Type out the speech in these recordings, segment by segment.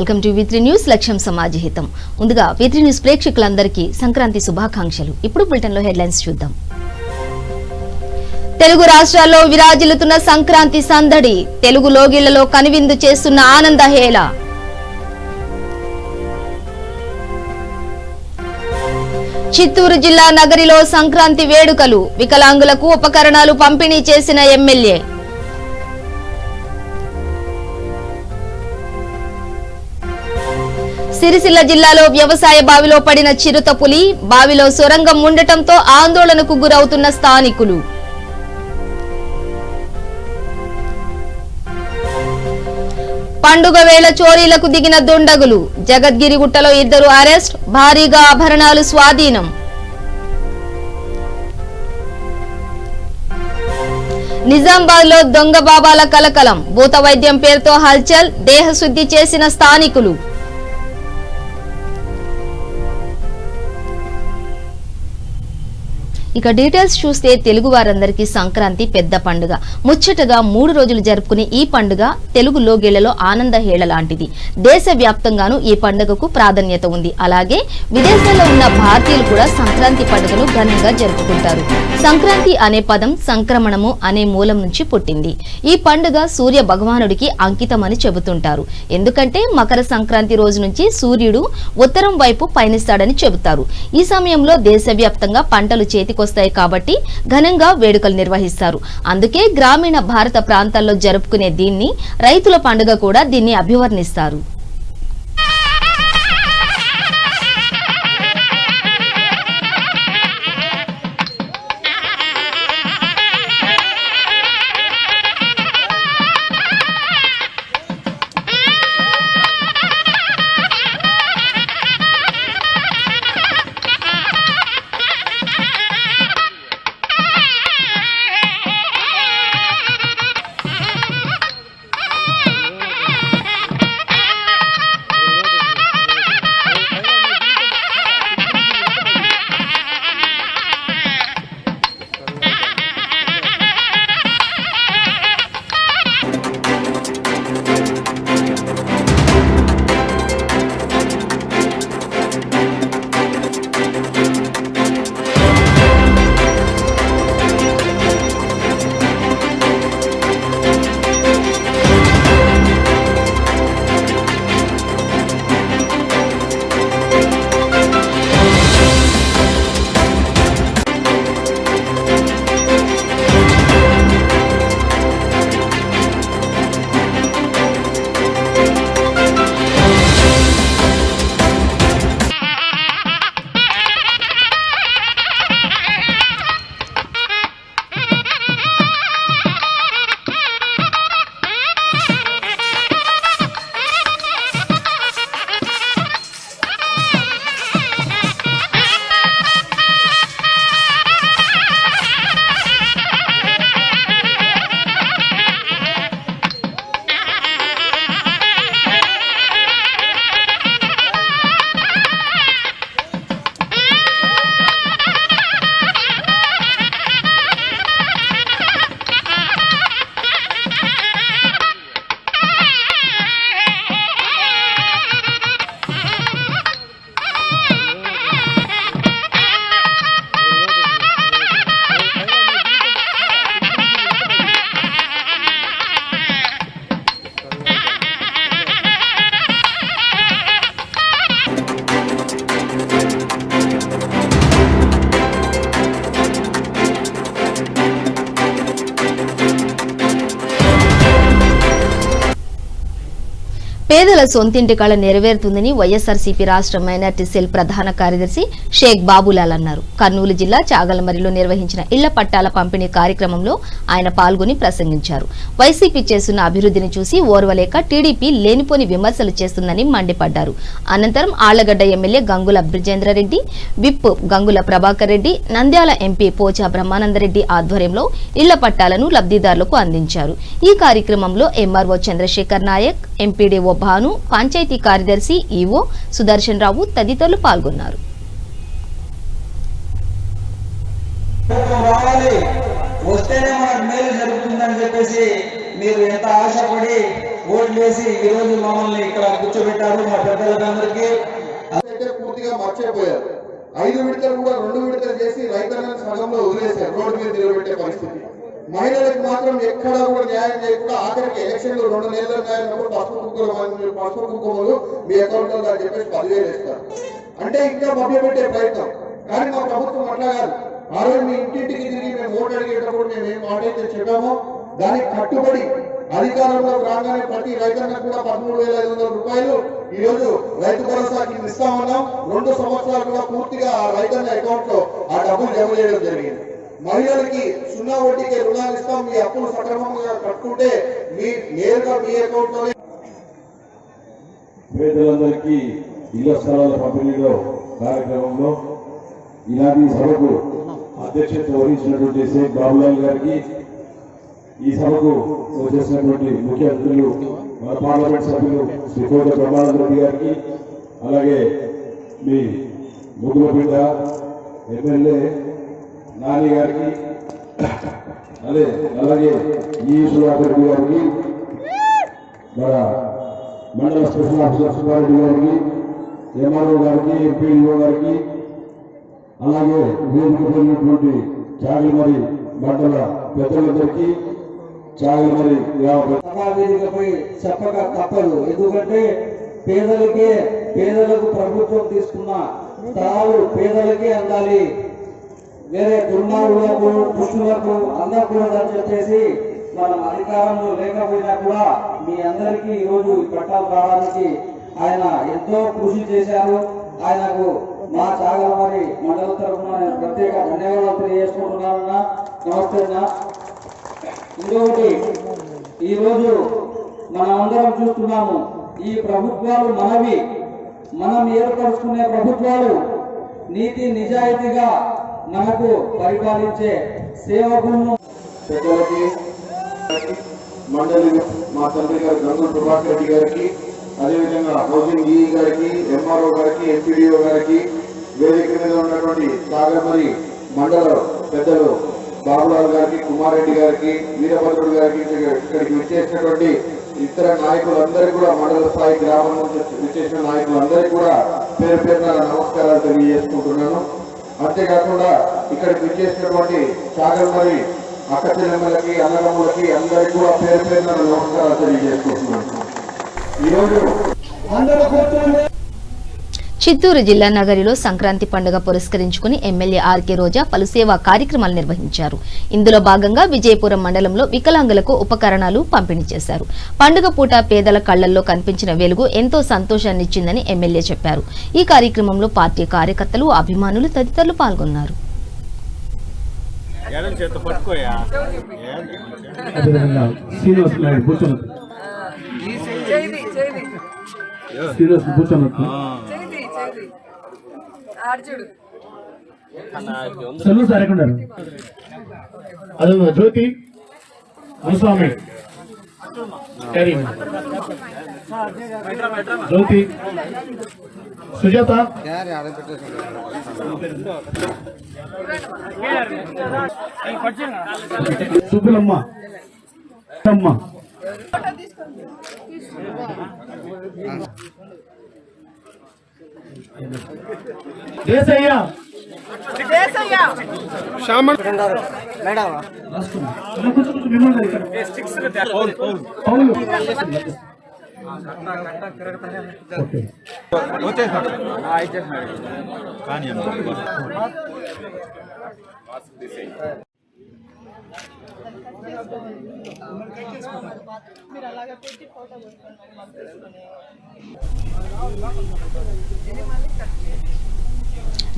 Welcome to V3 news లక్ష్యం సమాజహితం. ముందుగా V3 news ప్రేక్షకులందరికీ సంక్రాంతి శుభాకాంక్షలు. ఇప్పుడు బులెటిన్ లో హెడ్లైన్స్ చూద్దాం. తెలుగు రాష్ట్రాల్లో విరాజిల్లుతున్న సంక్రాంతి సందడి, తెలుగు లోగిళ్లలో కనువిందు చేస్తున్న ఆనంద హేళ. చిత్తూరు జిల్లా నగరిలో సంక్రాంతి వేడుకలు, వికలాంగులకు ఉపకరణాలు పంపిణీ చేసిన ఎమ్మెల్యే. సిరిసిల్ల జిల్లాలో వ్యవసాయ బావిలో పడిన చిరుత పులి, బావిలో సొరంగం ఉండటంతో ఆందోళనకు గురవుతున్న స్థానికులు. పండుగ వేళ చోరీలకు దిగిన దుండగులు, జగద్గిరిగుట్టలో 2 అరెస్ట్, భారీగా ఆభరణాలు స్వాధీనం. నిజామాబాద్ లో దొంగ బాబాల కలకలం, భూత వైద్యం పేరుతో హల్చల్, దేహశుద్ధి చేసిన స్థానికులు. ఇక డీటెయిల్స్ చూస్తే తెలుగు వారందరికీ సంక్రాంతి పెద్ద పండుగ. ముచ్చటగా 3 రోజులు జరుపుకునే ఈ పండుగ తెలుగు లోగిళ్లలో ఆనంద హేళ లాంటిది. దేశవ్యాప్తంగానూ ఈ పండుగకు ప్రాధాన్యత ఉంది. అలాగే విదేశాల్లో ఉన్న భారతీయులు కూడా సంక్రాంతి పండుగను ఘనంగా జరుపుకుంటారు. సంక్రాంతి అనే పదం సంక్రమణము అనే మూలం నుంచి పుట్టింది. ఈ పండుగ సూర్య భగవానుడికి అంకితమని చెబుతుంటారు. ఎందుకంటే మకర సంక్రాంతి రోజు నుంచి సూర్యుడు ఉత్తరం వైపు పయనిస్తాడని చెబుతారు. ఈ సమయంలో దేశవ్యాప్తంగా పంటలు చేతికొస్తాయి కాబట్టి ఘనంగా వేడుకలు నిర్వహిస్తారు. అందుకే గ్రామీణ భారత ప్రాంతాల్లో జరుపుకునే దీన్ని రైతుల పండుగ కూడా దీన్ని అభివర్ణిస్తారు. పేదల సొంతింటి కళ నెరవేరుతుందని వైఎస్ఆర్సీపీ రాష్ట్ర మైనార్టీ సెల్ ప్రధాన కార్యదర్శి షేక్ బాబులాల్ అన్నారు. కర్నూలు జిల్లా చాగలమరిలో నిర్వహించిన ఇళ్ల పట్టాల పంపిణీ కార్యక్రమంలో ఆయన పాల్గొని ప్రసంగించారు. వైసీపీ చేస్తున్న అభివృద్ధిని చూసి ఓర్వలేక టీడీపీ లేనిపోని విమర్శలు చేస్తుందని మండిపడ్డారు. అనంతరం Allagadda MLA Gangula Brijendra Reddy, whip Gangula Prabhakar Reddy, Nandyal MP Pocha Brahmananda Reddy ఆధ్వర్యంలో ఇళ్ల పట్టాలను లబ్ధిదారులకు అందించారు. ఈ కార్యక్రమంలో ఎంఆర్ఓ చంద్రశేఖర్ నాయక్, ఎంపీడీఓ భాను, పంచాయతీ కార్యదర్శి ఈవో సుదర్శన్ రావు తదితరులు పాల్గొన్నారు. వస్తేనే మనకు మేలు జరుగుతుందని చెప్పేసి మీరు ఎంత ఆశపడి ఓట్లు వేసి ఈ రోజు మమ్మల్ని ఇక్కడ కూర్చోబెట్టారు. మా పెద్దలందరికీ అయితే పూర్తిగా మర్చిపోయారు. 5 విడతలు కూడా 2 విడతలు చేసి రైతులను సగంలో వదిలేశారు. రోడ్డు మీద నిలబెట్టే పరిస్థితి. మహిళలకు మాత్రం ఎక్కడా కూడా న్యాయం చేయకుండా ఆఖరికి ఎలక్షన్లు 2 నెలల న్యాయం పసుపు కుంకుమలు మీ అకౌంట్ లో చెప్పేసి 10,000 ఇస్తారు. అంటే ఇంకా మభ్యపెట్టే ప్రయత్నం. కానీ మా ప్రభుత్వం అట్లా కాదు. ఆ రోజు మీ ఇంటింటికి తిరిగి మేము ఓటు అడిగేటప్పుడు మేము ఏం మాట అయితే చెప్పామో దానికి కట్టుబడి అధికారంలో రాగానే ప్రతి రైతన్నకు కూడా 13,500 రూపాయలు ఈ రోజు రైతు భరోసా కింద ఇస్తామన్నాం. 2 సంవత్సరాలు కూడా పూర్తిగా ఆ రైతన్న అకౌంట్ లో ఆ డబ్బులు జమ చేయడం జరిగింది. మహిళలకి 0 వడ్డీకి రుణాలు ఇస్తాం. మీ అప్పులు సక్రమంగా కట్టుకుంటే మీ నేరుగా మీ అకౌంట్ లో. పేదలందరికీ ఇళ్ల స్థలాల పంపిణీలో కార్యక్రమంలో ఇలాంటి సభకు అధ్యక్షత వహించినటువంటి షేక్ బాబులాల్ గారికి, ఈ సభకు వచ్చేసినటువంటి ముఖ్య అతిథులు మన పార్లమెంట్ సభ్యులు శ్రీ కోట బ్రహ్మానంద రెడ్డి గారికి, అలాగే మీ ముగ్గులబిడ్డ ఎమ్మెల్యే నాని గారికి, అలాగే ఈ సుధాకర్ రెడ్డి గారికి, మన మండల స్పెషల్ ఆఫీసర్ సుబ్బారెడ్డి గారికి, ఎంఆర్ఓ గారికి, ఎంపీడీఓ గారికి, అలాగే వేదిక జరిగినటువంటి చాగలమరి మండల పెద్దలందరికీ, చాగలమరి సభా వేదికపై చెప్పక తప్పదు. ఎందుకంటే పేదలకు ప్రభుత్వం తీసుకున్న స్థలాలు పేదలకే అందాలి, వేరే దుర్మార్గులకు దుష్టులకు అందకూడదని చెప్పేసి మనం అధికారంలో లేకపోయినా కూడా మీ అందరికీ ఈరోజు పట్టాలు రావడానికి ఆయన ఎంతో కృషి చేశారు. ఆయనకు మా చాగలమరి మండల తరఫున నేను ప్రత్యేక ధన్యవాదాలు తెలియజేసుకుంటున్నానన్నా. నమస్తే అన్నా. ఇంకొకటి, ఈరోజు మనం అందరం చూస్తున్నాము, ఈ ప్రభుత్వాలు మనం ఏర్పరుచుకునే ప్రభుత్వాలు నీతి నిజాయితీగా మనకు పరిపాలించే సేవకులను పెద్దలకి, మండలి మా తండ్రి గారు గంగుల ప్రభాకర్ రెడ్డి గారికి, అదేవిధంగా హౌసింగ్ ఈఈ గారికి, ఎంఆర్ఓ గారికి, ఎంపీడీఓ గారికి, వేదిక మీద ఉన్నటువంటి సాగరమరి మండల పెద్దలు బాబులాల్ గారికి, కుమారెడ్డి గారికి, వీరభద్రుడు గారికి, ఇక్కడికి విచ్చేసినటువంటి ఇతర నాయకులందరికీ కూడా, మండల స్థాయి గ్రామం నుంచి విచ్చేసిన నాయకులందరికీ కూడా పేరు పేరున నమస్కారాలు తెలియజేసుకుంటున్నాను. అంతేకాకుండా ఇక్కడికి విచ్చేసినటువంటి సాగరమరి అక్క చెల్లెమ్మలకి, అన్నదమ్ములకి అందరికీ కూడా పేరు పేరున నమస్కారాలు తెలియజేసుకుంటున్నాను. ఈరోజు చిత్తూరు జిల్లా నగరిలో సంక్రాంతి పండుగ పురస్కరించుకుని ఎమ్మెల్యే ఆర్కే రోజా పలు సేవా కార్యక్రమాలు నిర్వహించారు. ఇందులో భాగంగా విజయపురం మండలంలో వికలాంగులకు ఉపకరణాలు పంపిణీ చేశారు. పండుగ పూట పేదల కళ్లల్లో కనిపించిన వెలుగు ఎంతో సంతోషాన్నిచ్చిందని ఎమ్మెల్యే చెప్పారు. ఈ కార్యక్రమంలో పార్టీ కార్యకర్తలు, అభిమానులు తదితరులు పాల్గొన్నారు. ಅದು ಜ್ಯೋತಿ ಮುನಿಸ್ವಾಮಿ ಜ್ಯೋತಿ ಸುಜಾತ ಸುಬ್ಬಲಮ್ಮ ಅಮ್ಮ దేశయ్య శ్యామన్ మేడం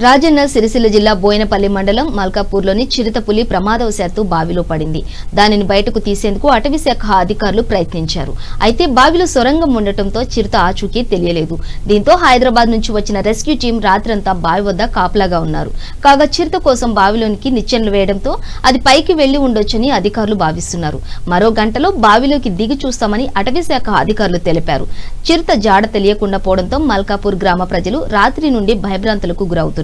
రాజన్న సిరిసిల్ల జిల్లా బోయినపల్లి మండలం మల్కాపూర్లోని చిరుతపులి ప్రమాదవశాత్తు బావిలో పడింది. దానిని బయటకు తీసేందుకు అటవీశాఖ అధికారులు ప్రయత్నించారు. అయితే బావిలో సొరంగం ఉండటంతో చిరుత ఆచూకీ తెలియలేదు. దీంతో హైదరాబాద్ నుంచి వచ్చిన రెస్క్యూ టీం రాత్రంతా బావి వద్ద కాపలాగా ఉన్నారు. కాగా చిరుత కోసం బావిలోనికి నిచ్చెనలు వేయడంతో అది పైకి వెళ్లి ఉండొచ్చని అధికారులు భావిస్తున్నారు. మరో గంటలో బావిలోకి దిగి చూస్తామని అటవీశాఖ అధికారులు తెలిపారు. చిరుత జాడ తెలియకుండా పోవడంతో మల్కాపూర్ గ్రామ ప్రజలు రాత్రి నుండి భయభ్రాంతులకు గురవుతున్నారు.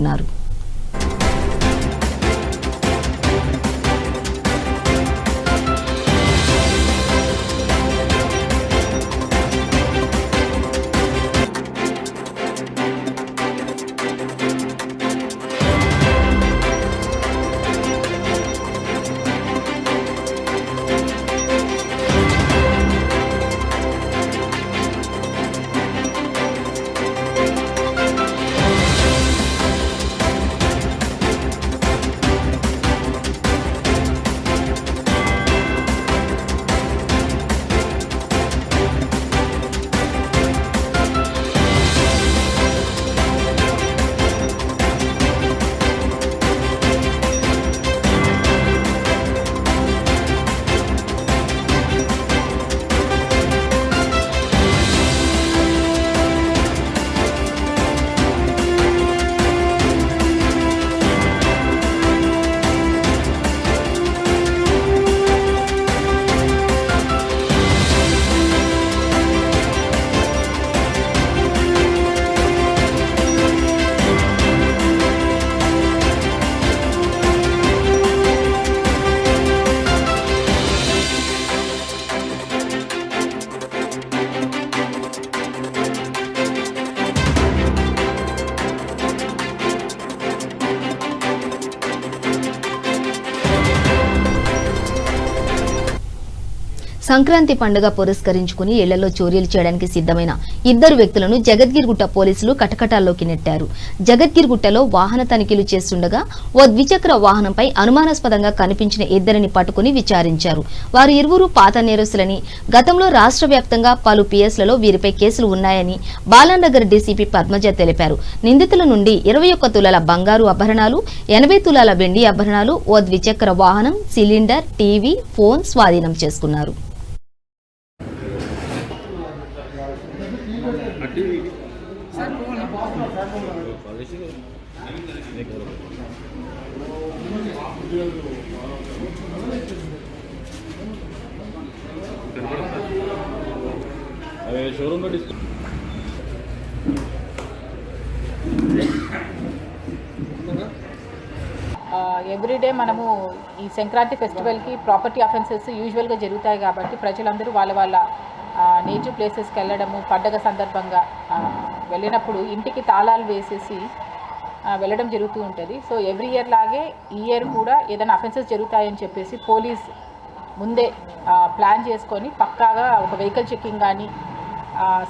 సంక్రాంతి పండుగ పురస్కరించుకుని ఇళ్లలో చోరీలు చేయడానికి సిద్ధమైన ఇద్దరు వ్యక్తులను జగద్గిరిగుట్ట పోలీసులు కటకటాల్లోకి నెట్టారు. జగద్గిరిగుట్టలో వాహన తనిఖీలు చేస్తుండగా ఓ ద్విచక్ర వాహనంపై అనుమానాస్పదంగా కనిపించిన ఇద్దరిని పట్టుకుని విచారించారు. వారు ఇరువురు పాత నేరస్తులని, గతంలో రాష్ట్ర వ్యాప్తంగా పలు పిఎస్లలో వీరిపై కేసులు ఉన్నాయని బాలానగర్ డీసీపీ పద్మజ తెలిపారు. నిందితుల నుండి 21 తులాల బంగారు ఆభరణాలు, 80 తులాల వెండి ఆభరణాలు, ఓ ద్విచక్ర వాహనం, సిలిండర్, టీవీ, ఫోన్ స్వాధీనం చేసుకున్నారు. ఎవ్రీడే మనము ఈ సంక్రాంతి ఫెస్టివల్కి ప్రాపర్టీ అఫెన్సెస్ యూజువల్గా జరుగుతాయి కాబట్టి ప్రజలందరూ వాళ్ళ నేటివ్ ప్లేసెస్కి వెళ్ళడము, పండగ సందర్భంగా వెళ్ళినప్పుడు ఇంటికి తాళాలు వేసేసి వెళ్ళడం జరుగుతూ ఉంటుంది. సో ఎవ్రీ ఇయర్ లాగే ఈ ఇయర్ కూడా ఏదైనా అఫెన్సెస్ జరుగుతాయని చెప్పేసి పోలీస్ ముందే ప్లాన్ చేసుకొని పక్కాగా ఒక వెహికల్ చెకింగ్ కానీ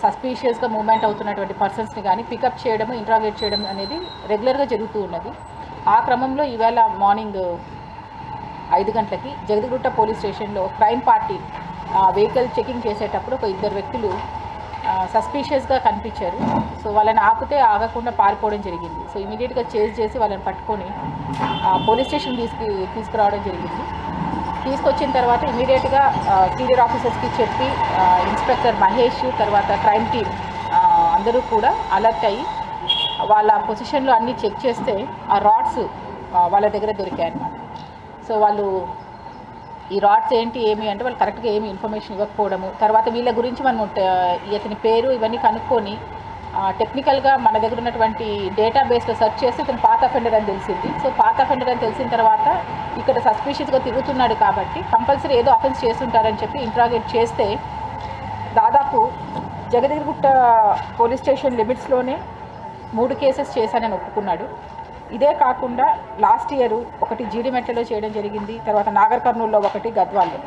సస్పీషియస్గా మూవ్మెంట్ అవుతున్నటువంటి పర్సన్స్ని కానీ పికప్ చేయడము, ఇంట్రాగేట్ చేయడం అనేది రెగ్యులర్గా జరుగుతూ ఉన్నది. ఆ క్రమంలో ఈవేళ మార్నింగ్ 5 గంటలకి జగదిగుట్ట పోలీస్ స్టేషన్లో క్రైమ్ పార్టీ వెహికల్ చెకింగ్ చేసేటప్పుడు ఒక ఇద్దరు వ్యక్తులు సస్పీషియస్గా కనిపించారు. సో వాళ్ళని ఆపితే ఆగకుండా పారిపోవడం జరిగింది. సో ఇమీడియట్గా చేజ్ చేసి వాళ్ళని పట్టుకొని పోలీస్ స్టేషన్ తీసుకురావడం జరిగింది. తీసుకొచ్చిన తర్వాత ఇమీడియట్గా సీనియర్ ఆఫీసర్స్కి చెప్పి ఇన్స్పెక్టర్ మహేష్, తర్వాత క్రైమ్ టీమ్ అందరూ కూడా అలర్ట్ అయ్యి వాళ్ళ పొజిషన్లో అన్నీ చెక్ చేస్తే ఆ రాడ్స్ వాళ్ళ దగ్గర దొరికాయి అన్నమాట. సో వాళ్ళు ఈ రాడ్స్ ఏమి అంటే వాళ్ళు కరెక్ట్గా ఏమి ఇన్ఫర్మేషన్ ఇవ్వకపోవడము, తర్వాత వీళ్ళ గురించి మనం ఇతని పేరు ఇవన్నీ కనుక్కొని టెక్నికల్గా మన దగ్గర ఉన్నటువంటి డేటాబేస్లో సెర్చ్ చేసి ఇతను పాత అఫెండర్ అని తెలిసింది. సో పాత అఫెండర్ అని తెలిసిన తర్వాత ఇక్కడ సస్పీషియస్గా తిరుగుతున్నాడు కాబట్టి కంపల్సరీ ఏదో అఫెన్స్ చేస్తుంటారని చెప్పి ఇంట్రాగేట్ చేస్తే దాదాపు జగదిగుట్ట పోలీస్ స్టేషన్ లిమిట్స్లోనే 3 కేసెస్ చేశానని ఒప్పుకున్నాడు. ఇదే కాకుండా లాస్ట్ ఇయర్ ఒకటి జీడిమెట్లలో చేయడం జరిగింది, తర్వాత నాగర్ కర్నూలులో ఒకటి, గద్వాల్లో.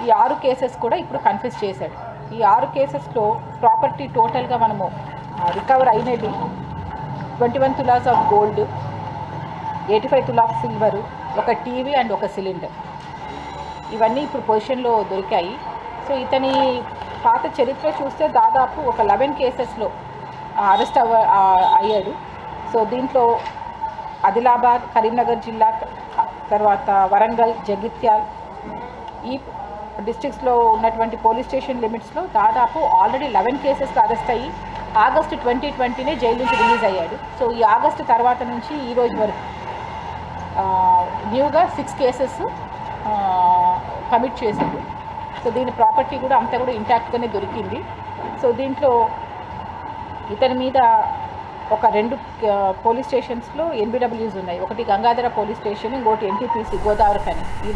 ఈ 6 కేసెస్ కూడా ఇప్పుడు కన్ఫ్యూజ్ చేశాడు. ఈ 6 కేసెస్లో ప్రాపర్టీ టోటల్గా మనము రికవర్ అయినది 21 tolas of gold, 85 tolas silver, ఒక టీవీ అండ్ ఒక సిలిండర్. ఇవన్నీ ఇప్పుడు పొజిషన్లో దొరికాయి. సో ఇతని పాత చరిత్ర చూస్తే దాదాపు ఒక 11 కేసెస్లో అరెస్ట్ అయ్యాడు. సో దీంట్లో ఆదిలాబాద్, కరీంనగర్ జిల్లా, తర్వాత వరంగల్, జగిత్యాల్ ఈ డిస్ట్రిక్ట్స్లో ఉన్నటువంటి పోలీస్ స్టేషన్ లిమిట్స్లో దాదాపు ఆల్రెడీ 11 కేసెస్లో అరెస్ట్ అయ్యి ఆగస్టు 2020 జైలు నుంచి రిలీజ్ అయ్యాడు. సో ఈ ఆగస్టు తర్వాత నుంచి ఈ రోజు వరకు న్యూగా 6 కేసెస్ కమిట్ చేశాడు. సో దీని ప్రాపర్టీ కూడా అంతా కూడా ఇంటాక్ట్గానే దొరికింది. సో దీంట్లో ఇతని మీద ఒక 2 పోలీస్ స్టేషన్స్లో NBWs ఉన్నాయి. ఒకటి గంగాధర పోలీస్ స్టేషన్, ఇంకోటి NTPC గోదావరిఖని. ఈ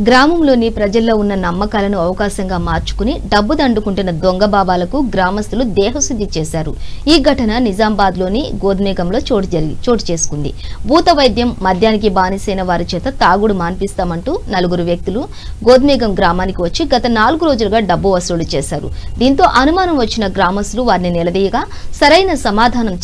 గ్రామంలోని ప్రజల్లో ఉన్న నమ్మకాలను అవకాశంగా మార్చుకుని డబ్బు దండుకుంటున్న దొంగ బాబాలకు గ్రామస్తులు దేహశుద్ధి చేశారు. ఈ ఘటన నిజామాబాద్లోని గోద్మేగంలో చోటు చేసుకుంది. భూత వైద్యం, మద్యానికి బానిసైన వారి చేత తాగుడు మాన్పిస్తామంటూ 4 వ్యక్తులు గోద్మేగం గ్రామానికి వచ్చి గత 4 రోజులుగా డబ్బు వసూలు చేశారు. దీంతో అనుమానం వచ్చిన గ్రామస్తులు వారిని నిలదీయగా సరైన సమాధానం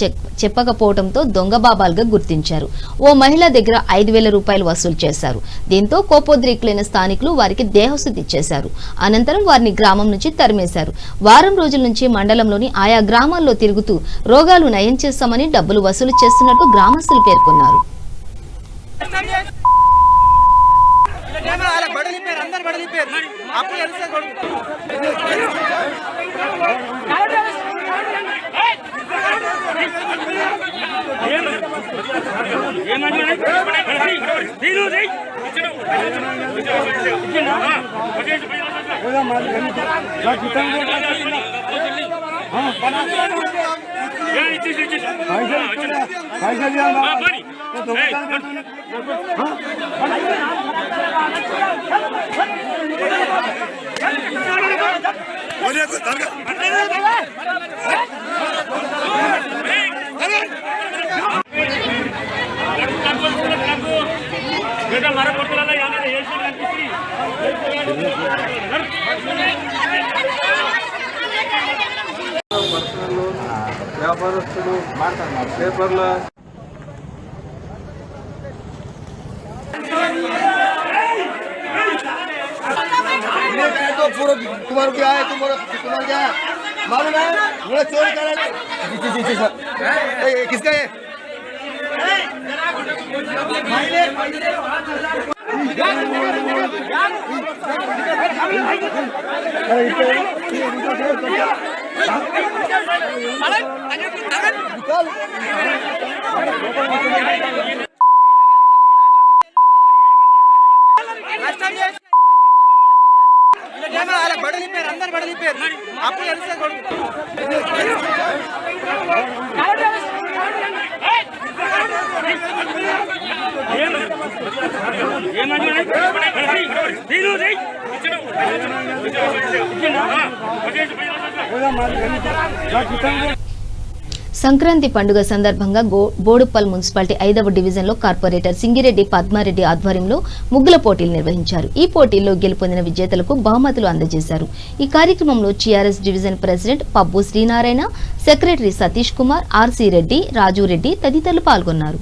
చెప్పకపోవడంతో దొంగ బాబాలుగా గుర్తించారు. ఓ మహిళ దగ్గర 5,000 రూపాయలు వసూలు చేశారు. దీంతో కోపోద్రిక్లైన స్థానికులు వారికి దేహశుద్ధి చేశారు. అనంతరం వారిని గ్రామం నుంచి తరిమేశారు. వారం రోజుల నుంచి మండలంలోని ఆయా గ్రామాల్లో తిరుగుతూ రోగాలు నయం చేస్తామని డబ్బులు వసూలు చేస్తున్నట్టు గ్రామస్తులు పేర్కొన్నారు. मारा పేపర్లో पूरा तुम्हारा क्या है तुम्हारा क्या है मालूम है वो चोरी कर किसका है अंदर बड़ली पेर आपको సంక్రాంతి పండుగ సందర్భంగా బోడుప్పల్ మున్సిపాలిటీ 5వ డివిజన్లో కార్పొరేటర్ సింగిరెడ్డి పద్మారెడ్డి ఆధ్వర్యంలో ముగ్గుల పోటీలు నిర్వహించారు. ఈ పోటీల్లో గెలుపొందిన విజేతలకు బహుమతులు అందజేశారు. ఈ కార్యక్రమంలో TRS division president Pabbu Srinarayana, secretary Satish Kumar, RC Reddy, Raju Reddy తదితరులు పాల్గొన్నారు.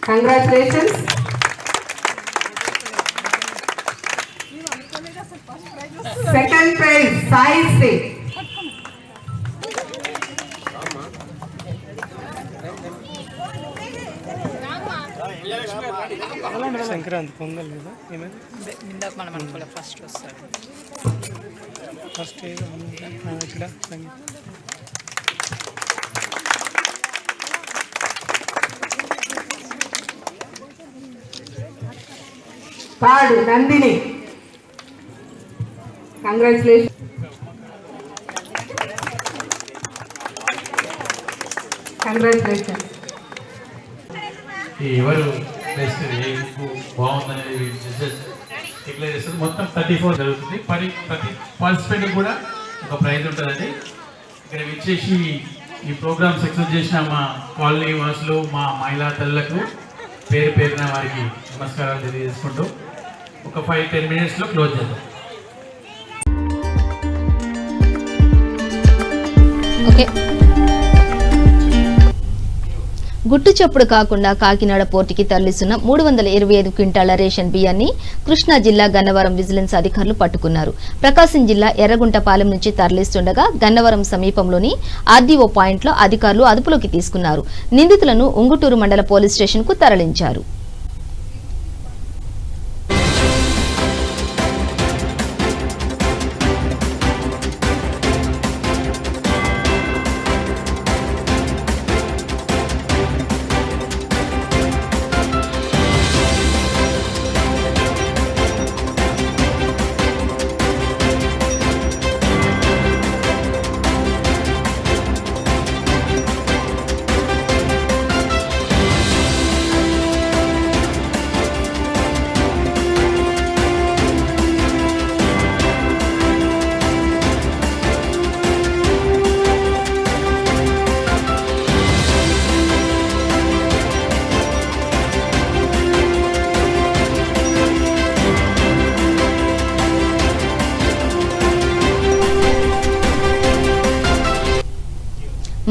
Congratulations. Second prize, Sai Singh. Sankranti pongal కదా ఇందాక మనం అనుకోలే ఫస్ట్ వస్తాడు ఫస్ట్ ఇక్కడ Third, Nandini. Congratulations. Congratulations. ఎవరు బెస్ట్ బాగుందనేది డిక్లేర్ చేస్తుంది. మొత్తం 34 జరుగుతుంది. ప్రతి పార్టిసిపెంట్ కూడా ఒక ప్రైజ్ ఉంటుందండి. ఇక్కడ విచ్చేసి ఈ ప్రోగ్రామ్ సక్సెస్ చేసిన మా కాలనీ వాసులు, మా మహిళా తల్లులకు పేరు పేరున వారికి నమస్కారాలు తెలియజేసుకుంటూ ఒక 5-10 మినిట్స్లో క్లోజ్ చేద్దాం. ఓకే, గుట్టు చప్పుడు కాకుండా కాకినాడ పోర్టుకి తరలిస్తున్న 325 క్వింటాల రేషన్ బియ్యాన్ని కృష్ణా జిల్లా గన్నవరం విజిలెన్స్ అధికారులు పట్టుకున్నారు. ప్రకాశం జిల్లా ఎర్రగుంటపాలెం నుంచి తరలిస్తుండగా గన్నవరం సమీపంలోని ఆర్డీఓ పాయింట్లో అధికారులు అదుపులోకి తీసుకున్నారు. నిందితులను ఉంగుటూరు మండల పోలీస్ స్టేషన్ కు తరలించారు.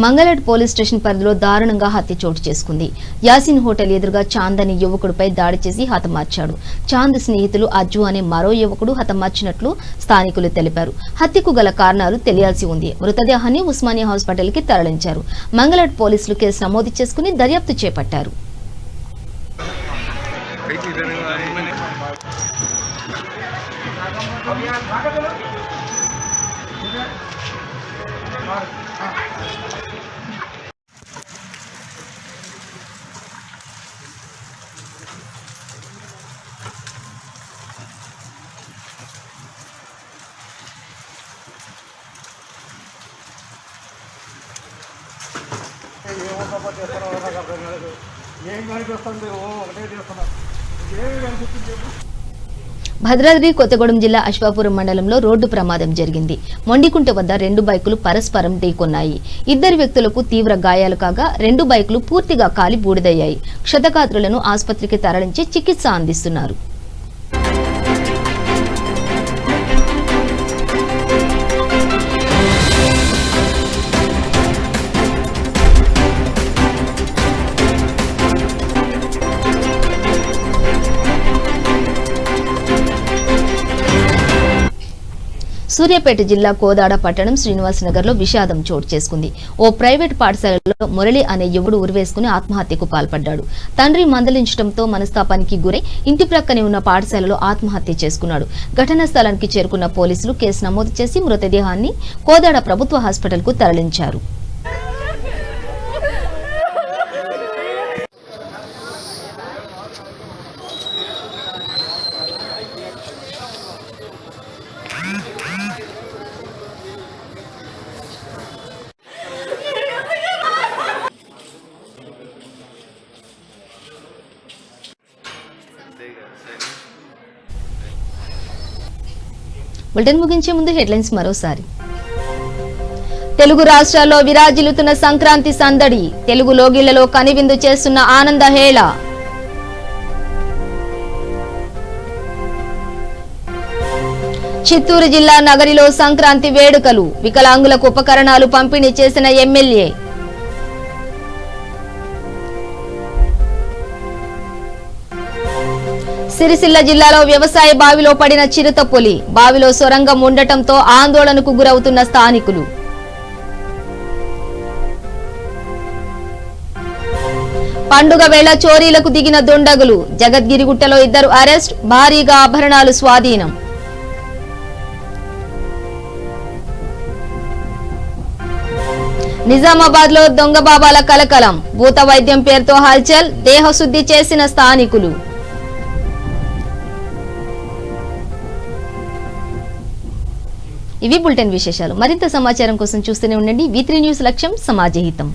మంగళడ్ పోలీస్ స్టేషన్ పరిధిలో దారుణంగా హత్య చోటు చేసుకుంది. యాసిన్ హోటల్ ఎదురుగా చాంద్ అనే యువకుడిపై దాడి చేసి హతమార్చాడు. చాంద్ స్నేహితులు అజ్జు అనే మరో యువకుడు హతమార్చినట్లు స్థానికులు తెలిపారు. హత్యకు గల కారణాలు తెలియాల్సి ఉంది. మృతదేహాన్ని ఉస్మానియా హాస్పిటల్ కి తరలించారు. మంగళడ్ పోలీసులు కేసు నమోదు చేసుకుని దర్యాప్తు చేపట్టారు. భద్రాద్రి కొత్తగూడెం జిల్లా అశ్వాపురం మండలంలో రోడ్డు ప్రమాదం జరిగింది. మొండికుంట వద్ద 2 బైకులు పరస్పరం ఢీకొన్నాయి. 2 వ్యక్తులకు తీవ్ర గాయాలు కాగా 2 బైకులు పూర్తిగా కాలి బూడిదయ్యాయి. క్షతగాత్రులను ఆసుపత్రికి తరలించి చికిత్స అందిస్తున్నారు. సూర్యాపేట జిల్లా కోదాడ పట్టణం శ్రీనివాసనగర్లో విషాదం చోటు చేసుకుంది. ఓ ప్రైవేట్ పాఠశాలలో మురళి అనే యువకుడు ఉరివేసుకుని ఆత్మహత్యకు పాల్పడ్డాడు. తండ్రి మందలించడంతో మనస్తాపానికి గురై ఇంటి ప్రక్కనే ఉన్న పాఠశాలలో ఆత్మహత్య చేసుకున్నాడు. ఘటనా స్థలానికి చేరుకున్న పోలీసులు కేసు నమోదు చేసి మృతదేహాన్ని కోదాడ ప్రభుత్వ హాస్పిటల్కు తరలించారు. బులెటిన్ ముగించే ముందు హెడ్లైన్స్ మరోసారి. తెలుగు రాష్ట్రాల్లో విరాజిల్లుతున్న సంక్రాంతి సందడి. తెలుగు లోగిళ్లలో కనివిందు చేస్తున్న ఆనంద హేళ. చిత్తూరు జిల్లా నగరిలో సంక్రాంతి వేడుకలు. వికలాంగులకు ఉపకరణాలు పంపిణీ చేసిన ఎమ్మెల్యే. సిరిసిల్ల జిల్లాలో వ్యవసాయ బావిలో పడిన చిరుతపులి. బావిలో సొరంగం ఉండటంతో ఆందోళనకు గురవుతున్న స్థానికులు. పండుగ వేళ చోరీలకు దిగిన దుండగులు. జగద్గిరిగుట్టలో 2 అరెస్ట్. భారీగా ఆభరణాలు స్వాధీనం. నిజామాబాద్ లో దొంగ బాబాల కలకలం. భూత వైద్యం పేరుతో హల్చల్. దేహశుద్ధి చేసిన స్థానికులు. ఇవి బులెటిన్ విశేషాలు. మరింత సమాచారం కోసం చూస్తూనే ఉండండి. V3 న్యూస్, లక్ష్యం సమాజహితం.